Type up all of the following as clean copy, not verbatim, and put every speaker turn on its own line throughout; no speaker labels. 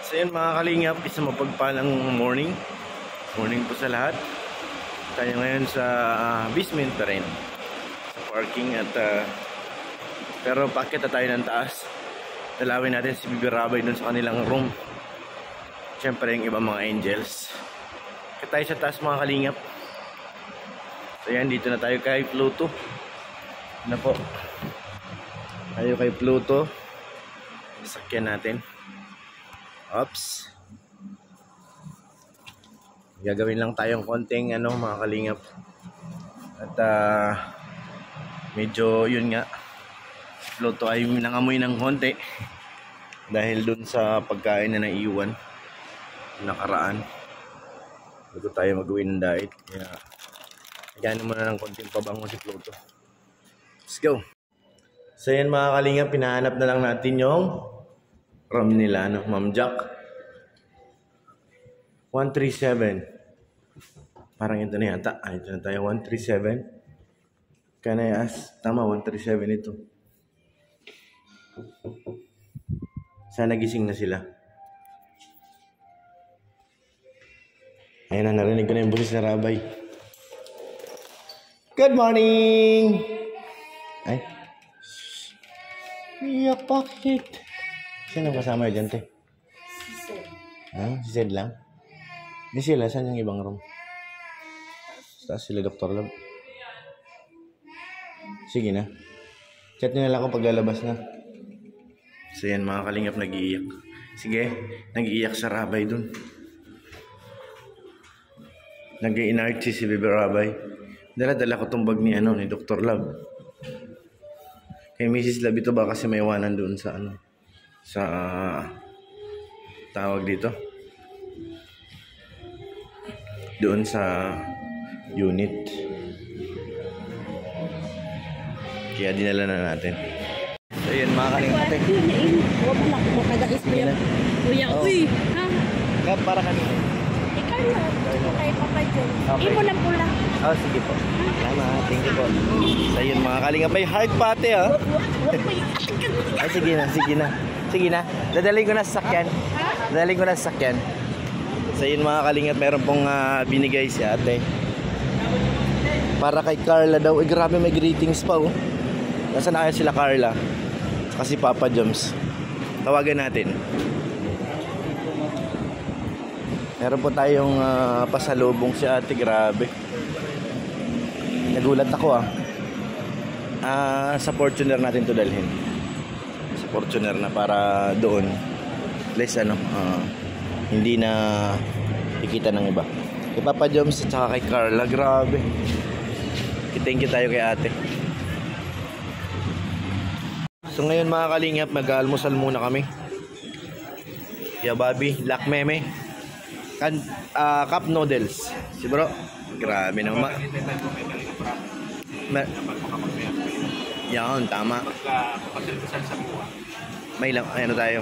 So yun mga kalingap, isang mapagpalang morning po sa lahat. Tayo ngayon sa basement pa rin, sa parking at pero packet na tayo ng taas. Dalawin natin si Bibi Rabay dun sa kanilang room. Siyempre yung ibang mga angels. Kaya tayo sa taas mga kalingap. So yan, dito na tayo kay Pluto. Ano po, tayo kay Pluto. Sakyan natin. Oops. Gagawin lang tayong konting mga kalingap. At medyo yun nga, Pluto ay nangamoy ng konti dahil dun sa pagkain na naiiwan nakaraan bago tayo mag-uwi ng diet. Kaya gano'n muna ng konting pabango si Pluto. Let's go. So yan mga kalingap, pinahanap na lang natin yung room nila, Ma'am Jack. 137. Parang ito na yata. Ito na tayo, 137. Can I ask? Tama, 137 ito. Sana gising na sila. Ayun na, narinig ko na yung boses na Rabay. Good morning! Ay. Iyak, bakit? Sino kasama yun dyan, te?
Si Sed.
Si Sed lang? Di sila, saan yung ibang room? Taas sila, Dr. Love. Sige na. Chat nyo na lang kung paglalabas na. So yan, mga kalingap, nag-iiyak. Sige, nag-iiyak sa Rabay dun. Nag-i-inarchi si Bibi Rabay. Dala-dala ko tong bag ni Dr. Love. Kay Mrs. Love ito ba kasi may iwanan dun sa sa tawag dito. Doon sa unit. Kaya dinala na natin. So yun mga kalingap.
Huwag mo lang kumakagas mo yan. Kuya, uy! Ha?
Kap, para kanina.
Ikaw na. Kay Papa John.
Okay.
Imo lang pula.
Oh, sige po. Tama, thank you po. So yun mga kalingap. May heart pati ha. Ay, sige na, sige na. Sige na. Dadalhin ko na sa sakyan. Dadalhin ko na sa sakyan. So yun mga kalingap, meron pong binigay si ate. Para kay Carla daw. Grabe, may greetings pa oh. Nasaan na kaya sila Carla? Kasi Papa Joms. Tawagan natin. Meron po tayong pasalubong si ate. Grabe. Nagulat ako sa Fortuner natin to dalhin. Sa Fortuner na para doon. Less hindi na ikita ng iba. Kay Papa Joms at saka kay Carla. Grabe. Thank you tayo kay ate. So ngayon mga kalingap, mag-almusal muna kami. Kaya Bobby, Lak Meme, cup noodles. Si bro, grabe naman. Yan, tama. May lang, tayo.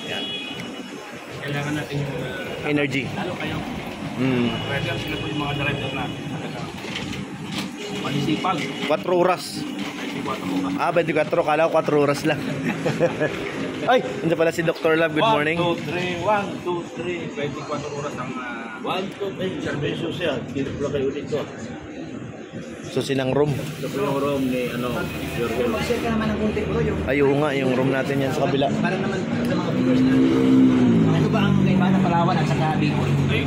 Yan.
Kailangan natin yung
energy.
lalo kayo. Pwede sila po yung mga driver natin. Manisipal.
4 oras. 24. Kala ko 4 oras lang. Ay, nandiyan pala si Dr. Love. Good morning.
1, 2, 3. 24 oras ang
1, 2, 3. Servisyo siya. Dito pala kayo ulit to.
So sinang room?
Ito po yung room ni Jurgen.
Mag-share ka naman ng konti bro.
Ay, oo nga, yung room natin yan sa kabila.
Para naman sa mga viewers na. Ano ba ang kaiba ng Palawan at saka Bicol?
ay,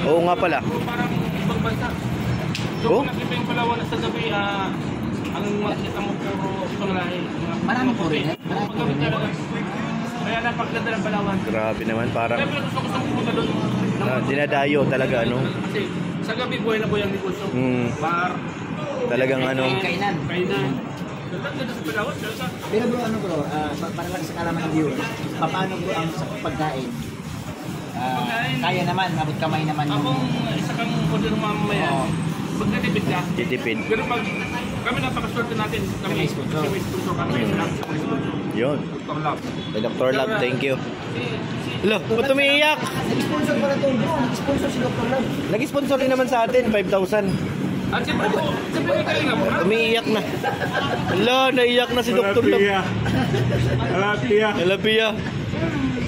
Oo nga pala.
parang ibang bansa. So,
Oh?
kung nakita yung Palawan na sa gabi, ang makikita mo puro panglahi.
Marami po rin. Marami po rin.
Kaya napaganda ng Palawan.
Grabe naman, parang
Kaya gusto ko pumunta doon.
dinadayo talaga,
Kasi sa gabi buhay na buhay ang negosyo. Bar,
talagang
Kainan.
kainan. Ganda sa Palawan.
Pero bro, para lang sa kalaman ng viewers, paano bro ang sa pagkain? Kaya naman, abot kamay naman yung...
Akong isa kang order mamaya. Magtitipid ka.
titipid.
Pero pag kami napakaswerte natin, kami may sponsor kami sa sponsor.
Yun.
Dr. Love.
Kay Dr. Love, thank you. Hello, ba't umiiyak?
Nag-sponsor pala ito bro, nag-sponsor si Dr. Love.
Nag-sponsor rin naman sa atin, 5,000.
At siyempre po, siyempre may kalinga po.
Umiiyak na. Hala, naiyak na si Dr. Love.
Alapia.
Alapia.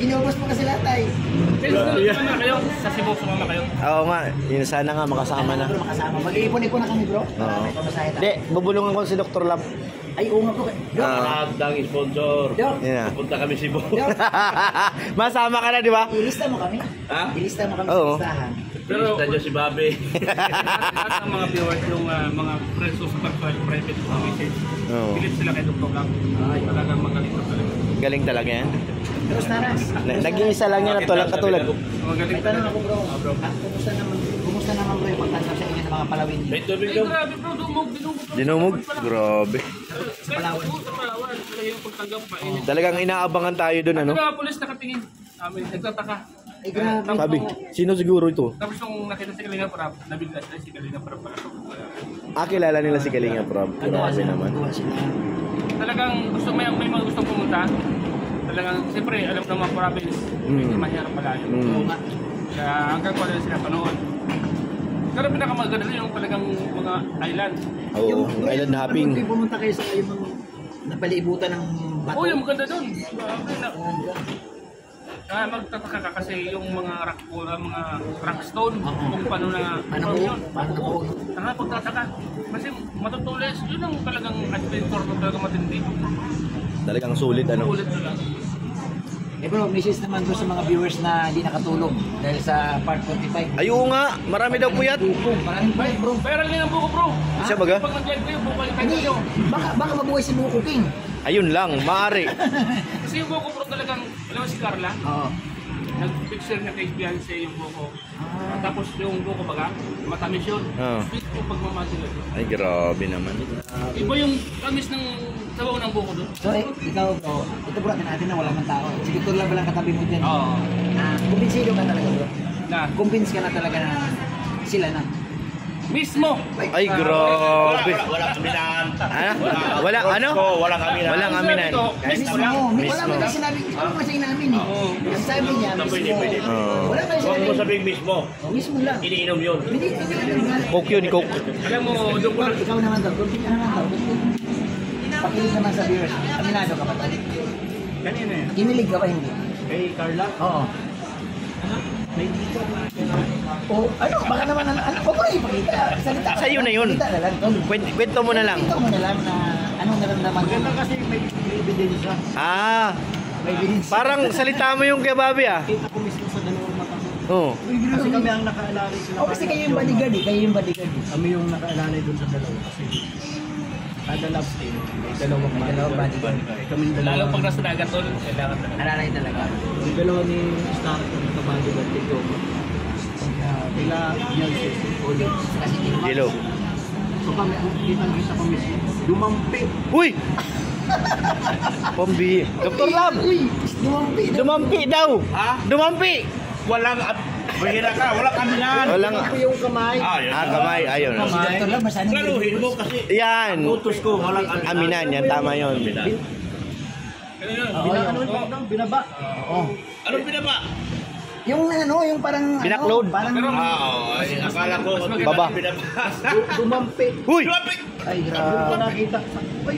Inubos mo kasi lahat ay.
Pero sumama kayo. Sa Cebu, sumama kayo.
Oo nga, yun sana nga makasama na.
Bro, makasama. Mag-iipon-ipon na kami bro.
Oo.
May pamasahe tayo.
Hindi, bubulungan ko si Dr. Lab.
Ay, oo nga po. Dok,
Magandang sponsor.
Dok,
Yun na.
Punta kami Cebu.
Dok,
Masama ka na, di ba?
ilista mo kami.
Ha?
Ilista mo kami
Oo.
sa listahan.
Pero
Pero si Bobby.
lahat ng mga viewers yung mga presos sa private message.
Oo.
Pilit sila kay Dr. Lang. Talagang magaling na talaga.
Galing talaga yan.
Pero Staras,
Naging isa lang yan at tulang katulad.
Magaling
may tanong
talaga.
ako bro. Kumusta naman bro yung pagtanggap sa inyo ng mga palawin niyo?
May tubig
Ay,
daw.
grabe bro, dumog.
Dinumog? Grabe.
Sa Palawan. Sa Palawan. Talaga yung pagtanggap pa.
Talagang inaabangan tayo dun, ano?
Mga polis nakatingin. Amin, nagtataka.
Ay, grabe.
Sabi, sino siguro ito?
Tapos nung nakita si Kalinga Prab, nabigla sila si Kalinga Prab pala.
Kilala nila si Kalinga Prab. Grabe naman.
Tuwa sila.
Talagang gusto may mga gustong pumunta. Talagang siyempre alam ng mga province, hindi mahirap pala yun.
Oo nga.
Kaya hanggang wala sila panood. Pero pinakamaganda yung talagang mga island.
Oo, island hopping.
Pag pumunta kayo sa yung mga napalibutan ng bato.
Oh, yung maganda doon. Grabe na. Magtataka ka kasi yung mga rock stone, kung paano na
Paano po?
yun.
Paano na po?
Pagtataka. Kasi matutulis, yun ang talagang adventure na talagang matindi.
Talagang sulit, ano?
Ulit na lang.
Eh bro, message naman bro sa mga viewers na hindi nakatulog dahil sa part 45.
Ayun nga, marami daw puyat.
Maraming bro, bro.
Viral nga ang buko bro.
Siya baga?
Pag nag-live kayo, bukalik
Hindi,
kayo.
baka mabuhay si Buko King.
Ayun lang, maaari.
Kasi yung buko bro talagang, alam mo si Carla,
Oo.
nag-picture niya kay Beyonce yung buko. Tapos yung buko baga, matamis yun.
Oo.
Sweet yung pagmamahal.
Ay, grabe naman.
Iba yung tamis ng sabaw ng buko doon.
So, ikaw bro, ito bro, natin na wala man tao. Sige, ito lang lang katabi mo dyan.
Oo.
Kumbinsido ka talaga bro.
Na,
Kumbins ka na talaga na sila na.
mismo.
Ay, grabe.
Wala kami na.
Ano? Wala, ano?
Wala kami na.
Walang aminan.
Mismo. Wala mo kasi sinabi, ano mo kasi namin eh. Ang sabi niya,
Pwede,
mismo.
pwede.
Wala kayo
Huwag mo
sinabi.
sabihin mismo.
Mismo lang.
Iniinom yun.
Hindi,
Coke yun, Coke.
Alam mo, doon ko
Bro, ikaw naman daw. Kunti ka naman daw. Pakilig naman sa viewers. Aminado ka ba tayo?
kanina eh.
Kinilig ka ba hindi?
Kay Carla?
Oo. Oh, ano? Baka naman, ano ko ba ipakita? Salita.
Sa'yo na yun.
Salita na lang. Tol.
Kwento mo na lang.
Kwento mo na lang na anong naramdaman mo.
kasi may ebidensya.
May evidence.
Parang salita mo yung kay Bobby, ah.
Kita ko mismo sa dalawang mata ko.
Oo.
Kasi kami ang nakaalalay sila.
Oh, kasi kayo yung bodyguard eh. Kayo yung bodyguard eh.
Kami yung nakaalalay doon sa dalawa. Kasi kada love team, may dalawang
bodyguard.
Kami dalawa. Lalo pag nasa dagat doon, kailangan talaga.
Alalay talaga.
Yung dalawa ni Star ko ng bodyguard dito. Kila Beyonce, Oli.
Kasi hindi mo.
Yellow.
So kami, kita ko mismo. Dumampi.
Uy! Pambi. Dr. Lab!
Uy! Lumampi.
Dumampi daw!
Ha?
Dumampi!
Walang Bahira ka, wala kami na.
Walang...
yung kamay.
Yun.
kamay. Ayun.
Si Dr. Lab, masanay.
Klaruhin mo kasi.
Yan.
Utos ko, walang
Aminan, yan. Tama yun.
Binaba.
Oh.
Anong pinaba?
Yung ano, yung parang
Binakload.
Ano, parang
Akala ko.
Baba.
Pinaba.
Dumampi.
Uy!
Lumapit!
ay
Ko
grabe.
nakita. Uy,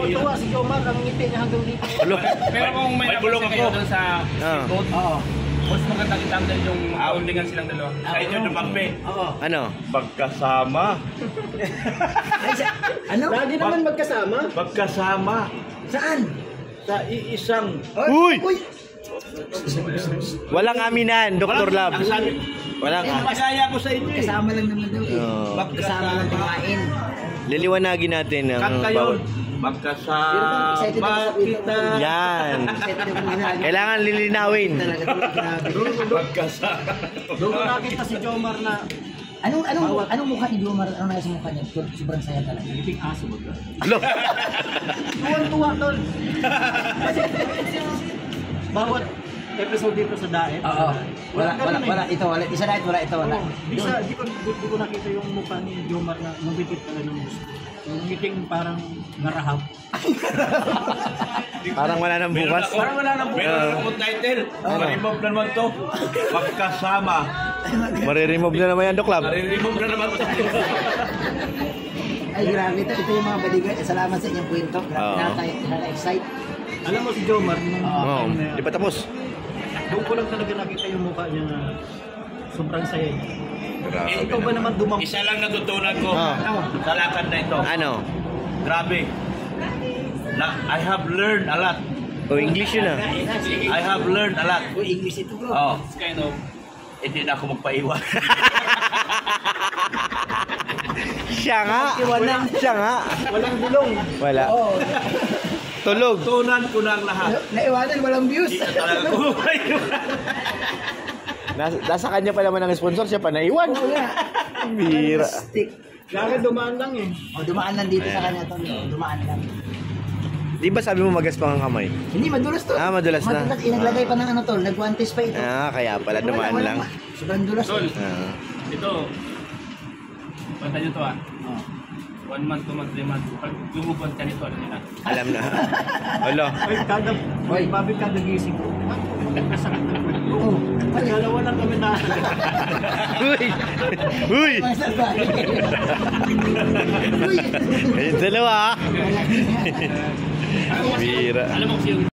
tuwa si Jomar, ang ngiti niya hanggang dito.
Alo.
Pero kung may
May bulong
napansin kayo
ako.
doon sa
Ah.
boat,
Oo.
mas magandang itanggal yung maundingan silang dalawa.
Sa inyo dumampi.
Oo.
Ano?
Magkasama.
Ay, ano?
Lagi naman magkasama.
Magkasama.
Saan?
Sa iisang.
Uy!
Uy!
Walang aminan, Dr. Lab.
Ang sabi.
Walang...
Masaya ko sa inyo eh.
Kasama lang naman daw eh.
Oo.
Kasama lang kumain.
Liliwanagin natin ang
Kanta yun.
bawat...
Magkasama kita.
Yan.
Excited ako ginagawa.
Kailangan lilinawin.
Talaga to, grabe.
Magkasama.
Doon ko nakita si Jomar na
Anong mukha ni Jomar? Ano nasa mukha niya? Sobrang saya talaga.
ngiting aso ba?
Lo.
Tuwan-tuwa tol. Bawat episode dito sa Daet.
Oo. Wala. Ito, wala. Isa na ito, wala. Ito, wala.
Di ko nakita yung mukha ni Jomar na mabibit pala ng gusto. Yung ngiting parang narahap.
Parang wala nang bukas.
Parang wala nang bukas.
Meron akong title. Ma-remove na naman to. Magkasama.
Mariremove na naman yan, Doc Lab.
Ma-remove na naman to.
Ay, grabe. Ito yung mga bodyguard. Salamat sa inyong kwento. Grabe
Oo.
na tayo. Nakaka-excite.
Alam mo si Jomar, nung
Oo.
time na
Di pa tapos.
Doon ko lang talaga nakita yung mukha niya na sobrang saya niya.
Grabe.
Ikaw ba naman dumang...
Isa lang natutunan ko
Ah.
sa lakad na ito.
Ano?
Grabe. I have learned a lot.
O, English yun ah.
I have learned a lot.
Uy, English ito bro.
Oh,
It's kind of,
hindi na ako magpaiwan.
Siya nga. Siya nga.
Walang bulong.
Wala.
Oo.
Tulog.
Tunan ko na ang lahat.
Naiwanan, walang views.
Hindi na talaga ko.
Nasa kanya pa naman ang sponsor, siya pa naiwan.
Oo nga.
Bira.
Stick.
Kaya dumaan lang eh.
O, dumaan lang dito sa kanya to. Dumaan lang.
Di ba sabi mo magaspang ang kamay?
Hindi, madulas to.
Ah, madulas na.
Madulas. Inaglagay pa ng ano to. Nag-guantes pa ito.
Ah, kaya pala dumaan
Wala,
lang.
Sobrang dulas.
Tol,
Ah.
ito, pantay nyo to ah.
Oh.
1 month, 2 months, 3 months. Pag lumubon ka nito, alam nyo na.
Alam na. Alo.
Ay, Bobby, kada gising ko.
Oo.
Dalawa lang kami na.
Uy! Uy!
Mga salbahe. Uy!
Ayun, dalawa ah.
Wala.
Bira.
Alam mo kasi yung